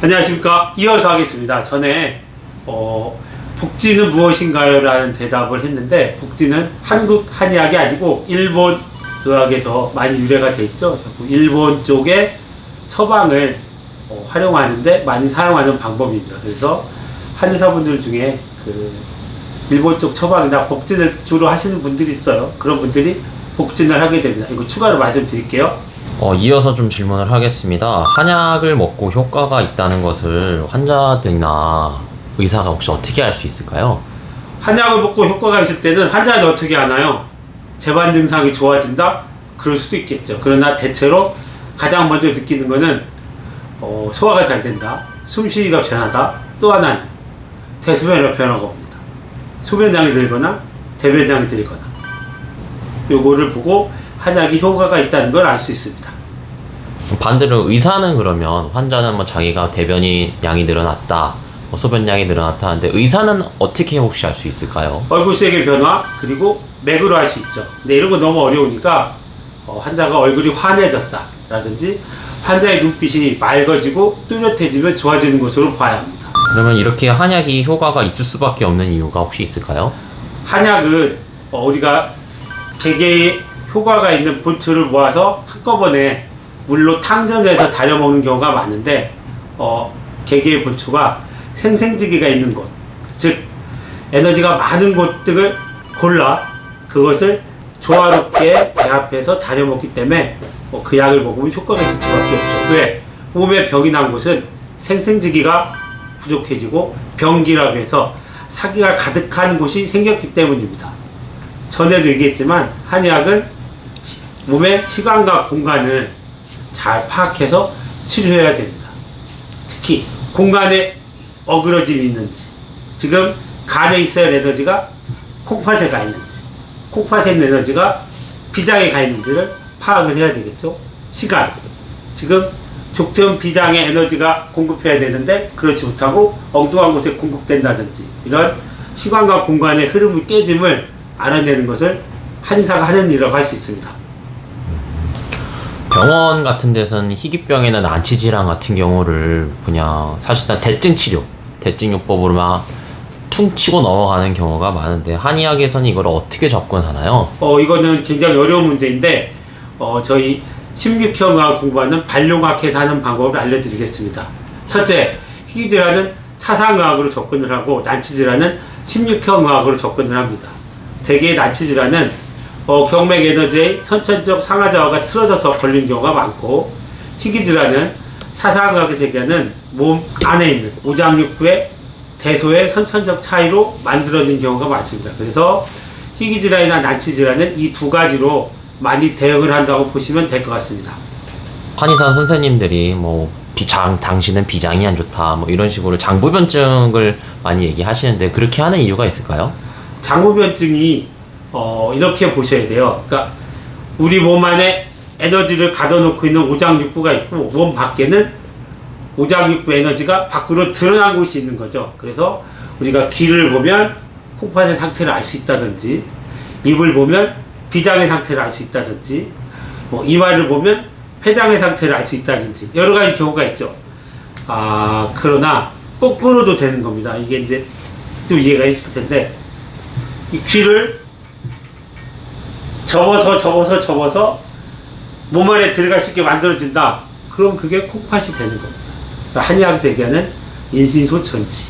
안녕하십니까. 이어서 하겠습니다. 전에 복지는 무엇인가요? 라는 대답을 했는데, 복지는 한국 한의학이 아니고 일본 의학에서 많이 유래가 돼 있죠. 일본 쪽의 처방을 활용하는데 많이 사용하는 방법입니다. 그래서 한의사분들 중에 일본 쪽 처방이나 복진을 주로 하시는 분들이 있어요. 그런 분들이 복진을 하게 됩니다. 이거 추가로 말씀드릴게요. 이어서 좀 질문을 하겠습니다. 한약을 먹고 효과가 있다는 것을 환자들이나 의사가 혹시 어떻게 알 수 있을까요? 한약을 먹고 효과가 있을 때는 환자는 어떻게 아나요? 재반 증상이 좋아진다? 그럴 수도 있겠죠. 그러나 대체로 가장 먼저 느끼는 거는 소화가 잘 된다, 숨쉬기가 편하다, 또 하나는 대소변의 변화가 옵니다. 소변량이 늘거나 대변량이 늘거나, 요거를 보고 한약이 효과가 있다는 걸 알 수 있습니다. 반대로 의사는 그러면 환자는 자기가 대변이 양이 늘어났다, 소변량이 늘어났다 하는데 의사는 어떻게 혹시 알 수 있을까요? 얼굴색의 변화, 그리고 맥으로 할 수 있죠. 근데 이런 거 너무 어려우니까 환자가 얼굴이 환해졌다 라든지 환자의 눈빛이 맑아지고 뚜렷해지면 좋아지는 것으로 봐야 합니다. 그러면 이렇게 한약이 효과가 있을 수밖에 없는 이유가 혹시 있을까요? 한약은 우리가 개개의 효과가 있는 본초를 모아서 한꺼번에 물로 탕전해서 다려 먹는 경우가 많은데, 개개의 본초가 생생지기가 있는 곳, 즉 에너지가 많은 곳들을 골라 그것을 조화롭게 배합해서 다려 먹기 때문에 그 약을 먹으면 효과가 있을 수밖에 없죠. 왜? 몸에 병이 난 곳은 생생지기가 부족해지고 병기라고 해서 사기가 가득한 곳이 생겼기 때문입니다. 전에도 얘기했지만 한의학은 몸의 시간과 공간을 잘 파악해서 치료해야 됩니다. 특히 공간에 어그러짐이 있는지, 지금 간에 있어야 할 에너지가 콩팥에 가 있는지, 콩팥에 있는 에너지가 비장에 가 있는지를 파악을 해야 되겠죠. 시간, 지금 족전 비장에 에너지가 공급해야 되는데 그렇지 못하고 엉뚱한 곳에 공급된다든지, 이런 시간과 공간의 흐름의 깨짐을 알아내는 것을 한의사가 하는 일이라고 할 수 있습니다. 병원 같은 데서는 희귀병이나 난치질환 같은 경우를 그냥 사실상 대증 치료, 대증요법으로 퉁치고 넘어가는 경우가 많은데 한의학에서는 이걸 어떻게 접근하나요? 이거는 굉장히 어려운 문제인데, 저희 16형 의학 공부하는 발용학에서 하는 방법을 알려드리겠습니다. 첫째, 희귀질환은 사상의학으로 접근을 하고 난치질환은 16형 의학으로 접근을 합니다. 대개의 난치질환은 경맥 에너지의 선천적 상하좌우가 틀어져서 걸린 경우가 많고, 희귀질환은 사상의학에서 얘기하는 몸 안에 있는 오장육부의 대소의 선천적 차이로 만들어진 경우가 많습니다. 그래서 희귀질환이나 난치질환은 이 두 가지로 많이 대응을 한다고 보시면 될 것 같습니다. 한의사 선생님들이 당신은 비장이 안 좋다 이런 식으로 장부변증을 많이 얘기하시는데 그렇게 하는 이유가 있을까요? 장부변증이 이렇게 보셔야 돼요. 그러니까 우리 몸 안에 에너지를 가둬놓고 있는 오장육부가 있고, 몸 밖에는 오장육부 에너지가 밖으로 드러난 곳이 있는 거죠. 그래서 우리가 귀를 보면 콩팥의 상태를 알 수 있다든지, 입을 보면 비장의 상태를 알 수 있다든지, 이마를 보면 폐장의 상태를 알 수 있다든지, 여러 가지 경우가 있죠. 그러나 거꾸로도 되는 겁니다. 이게 이제 좀 이해가 있을 텐데, 이 귀를 접어서 몸 안에 들어갈 수 있게 만들어진다. 그럼 그게 콩팥이 되는 겁니다. 그러니까 한의학에서 얘기하는 인신소천지,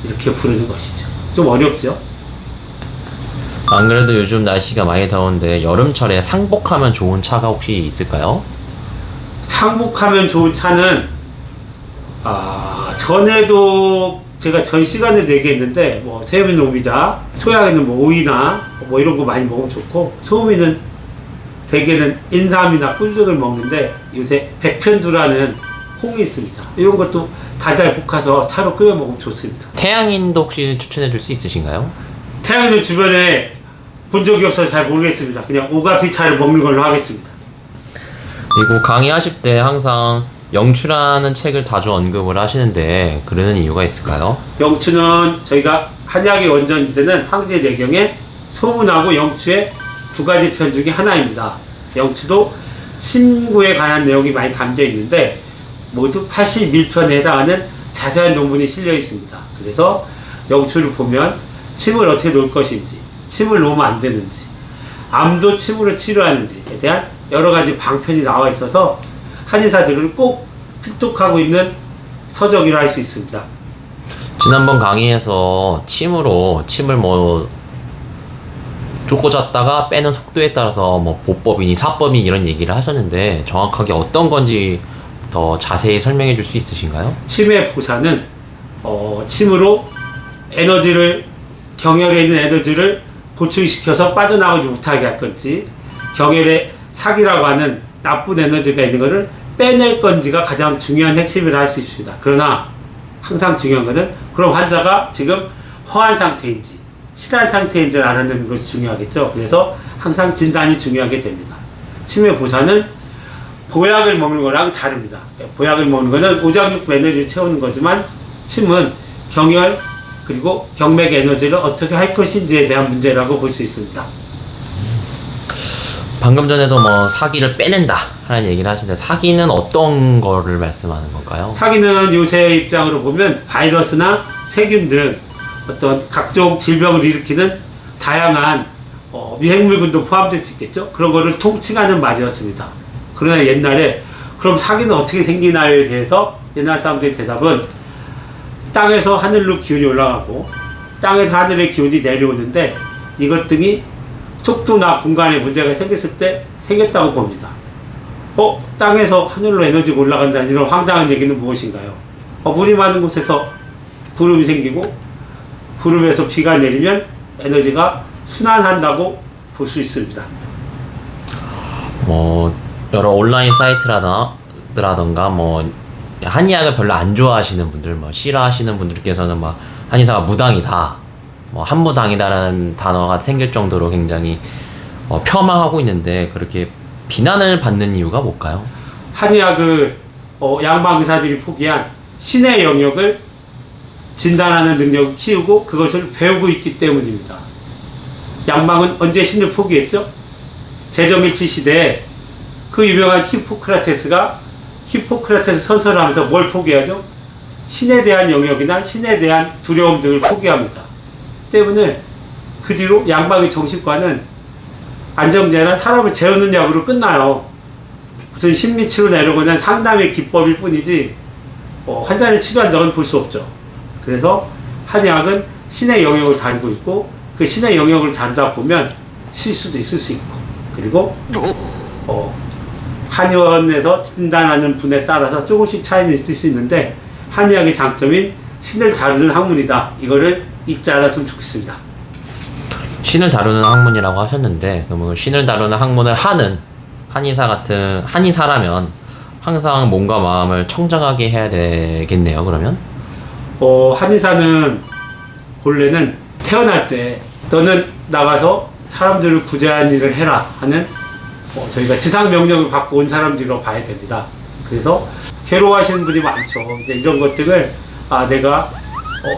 이렇게 부르는 것이죠. 좀 어렵죠? 안 그래도 요즘 날씨가 많이 더운데 여름철에 상복하면 좋은 차가 혹시 있을까요? 상복하면 좋은 차는 전에도 제가 전 시간에 얘기했는데, 태음인 오미자, 소약에는 오이나 이런 거 많이 먹으면 좋고, 소음이는 대개는 인삼이나 꿀등을 먹는데 요새 백편두라는 홍이 있습니다. 이런 것도 달달 볶아서 차로 끓여 먹으면 좋습니다. 태양인도 혹시 추천해 줄 수 있으신가요? 태양인은 주변에 본 적이 없어서 잘 모르겠습니다. 그냥 오가피차를 먹는 걸로 하겠습니다. 그리고 강의하실 때 항상 영추라는 책을 자주 언급을 하시는데 그러는 이유가 있을까요? 영추는 저희가 한의학의 원전지대는 황제내경의 소문하고 영추의 두 가지 편 중에 하나입니다. 영추도 침구에 관한 내용이 많이 담겨 있는데 모두 81편에 해당하는 자세한 논문이 실려 있습니다. 그래서 영출을 보면 침을 어떻게 놓을 것인지, 침을 놓으면 안 되는지, 암도 침으로 치료하는지에 대한 여러 가지 방편이 나와 있어서 한의사들을 꼭 필독하고 있는 서적이라 할 수 있습니다. 지난번 강의에서 침을 뭐 쫓고잡다가 빼는 속도에 따라서 뭐 보법이니 사법이니 이런 얘기를 하셨는데 정확하게 어떤 건지 더 자세히 설명해 줄 수 있으신가요? 침의 보사는 침으로 에너지를, 경혈에 있는 에너지를 보충시켜서 빠져나가지 못하게 할 건지, 경혈에 사기라고 하는 나쁜 에너지가 있는 것을 빼낼 건지가 가장 중요한 핵심이라 할 수 있습니다. 그러나 항상 중요한 것은 그럼 환자가 지금 허한 상태인지 실한 상태인지를 알아내는 것이 중요하겠죠. 그래서 항상 진단이 중요하게 됩니다. 침의 보사는 보약을 먹는 거랑 다릅니다. 보약을 먹는 거는 오장육부 에너지를 채우는 거지만 침은 경혈 그리고 경맥 에너지를 어떻게 할 것인지에 대한 문제라고 볼 수 있습니다. 방금 전에도 뭐 사기를 빼낸다 하는 얘기를 하시는데 사기는 어떤 거를 말씀하는 건가요? 사기는 요새 입장으로 보면 바이러스나 세균 등 어떤 각종 질병을 일으키는 다양한 미생물군도 포함될 수 있겠죠. 그런 거를 통칭하는 말이었습니다. 그러나 옛날에 그럼 사기는 어떻게 생기나요에 대해서 옛날 사람들의 대답은 땅에서 하늘로 기운이 올라가고 땅에서 하늘의 기운이 내려오는데 이것 등이 속도나 공간에 문제가 생겼을 때 생겼다고 봅니다. 땅에서 하늘로 에너지가 올라간다는 이런 황당한 얘기는 무엇인가요? 물이 많은 곳에서 구름이 생기고 구름에서 비가 내리면 에너지가 순환한다고 볼 수 있습니다. 뭐 여러 온라인 사이트라던가 뭐 한의학을 별로 안 좋아하시는 분들, 뭐 싫어하시는 분들께서는 막 한의사가 무당이다, 뭐 한무당이다라는 단어가 생길 정도로 굉장히 폄하하고 있는데 그렇게 비난을 받는 이유가 뭘까요? 한의학은 양방 의사들이 포기한 신의 영역을 진단하는 능력을 키우고 그것을 배우고 있기 때문입니다. 양방은 언제 신을 포기했죠? 제정일치 시대에 그 유명한 히포크라테스 선서를 하면서 뭘 포기하죠? 신에 대한 영역이나 신에 대한 두려움 등을 포기합니다. 때문에 그 뒤로 양방의 정신과는 안정제나 사람을 재우는 약으로 끝나요. 무슨 심리치료 내려고는 상담의 기법일 뿐이지 환자를 치료한다고는 볼 수 없죠. 그래서 한의학은 신의 영역을 다루고 있고 그 신의 영역을 다루다 보면 실수도 있을 수 있고 그리고 한의원에서 진단하는 분에 따라서 조금씩 차이는 있을 수 있는데 한의학의 장점인 신을 다루는 학문이다. 이거를 잊지 않았으면 좋겠습니다. 신을 다루는 학문이라고 하셨는데 그러면 신을 다루는 학문을 하는 한의사라면 항상 몸과 마음을 청정하게 해야 되겠네요. 그러면 한의사는 본래는 태어날 때 너는 나가서 사람들을 구제하는 일을 해라 하는 저희가 지상 명령을 받고 온 사람들로 봐야 됩니다. 그래서 괴로워하시는 분이 많죠. 이제 이런 것들을 내가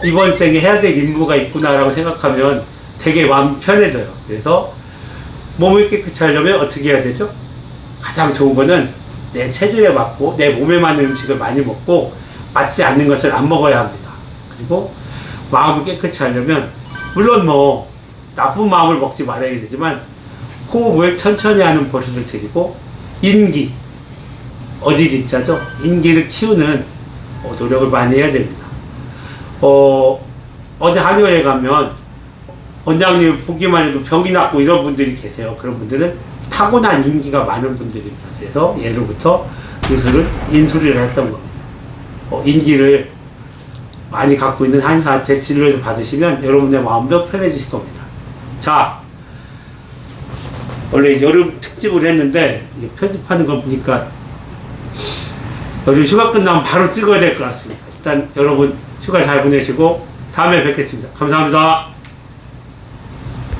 이번 생에 해야 될 임무가 있구나라고 생각하면 되게 마음 편해져요. 그래서 몸을 깨끗이 하려면 어떻게 해야 되죠? 가장 좋은 거는 내 체질에 맞고 내 몸에 맞는 음식을 많이 먹고 맞지 않는 것을 안 먹어야 합니다. 그리고 마음을 깨끗이 하려면 물론 뭐 나쁜 마음을 먹지 말아야 되지만 호흡을 천천히 하는 버릇을 들이고 인기, 어지리자죠. 인기를 키우는 노력을 많이 해야 됩니다. 어제 한의원에 가면 원장님 보기만 해도 병이 났고 이런 분들이 계세요. 그런 분들은 타고난 인기가 많은 분들입니다. 그래서 예로부터 의술은 인술이라 했던 겁니다. 인기를 많이 갖고 있는 한의사한테 진료를 받으시면 여러분의 마음도 편해지실 겁니다. 자, 원래 여름 특집을 했는데 편집하는 거 보니까 여름 휴가 끝나면 바로 찍어야 될 것 같습니다. 일단 여러분 휴가 잘 보내시고 다음에 뵙겠습니다. 감사합니다.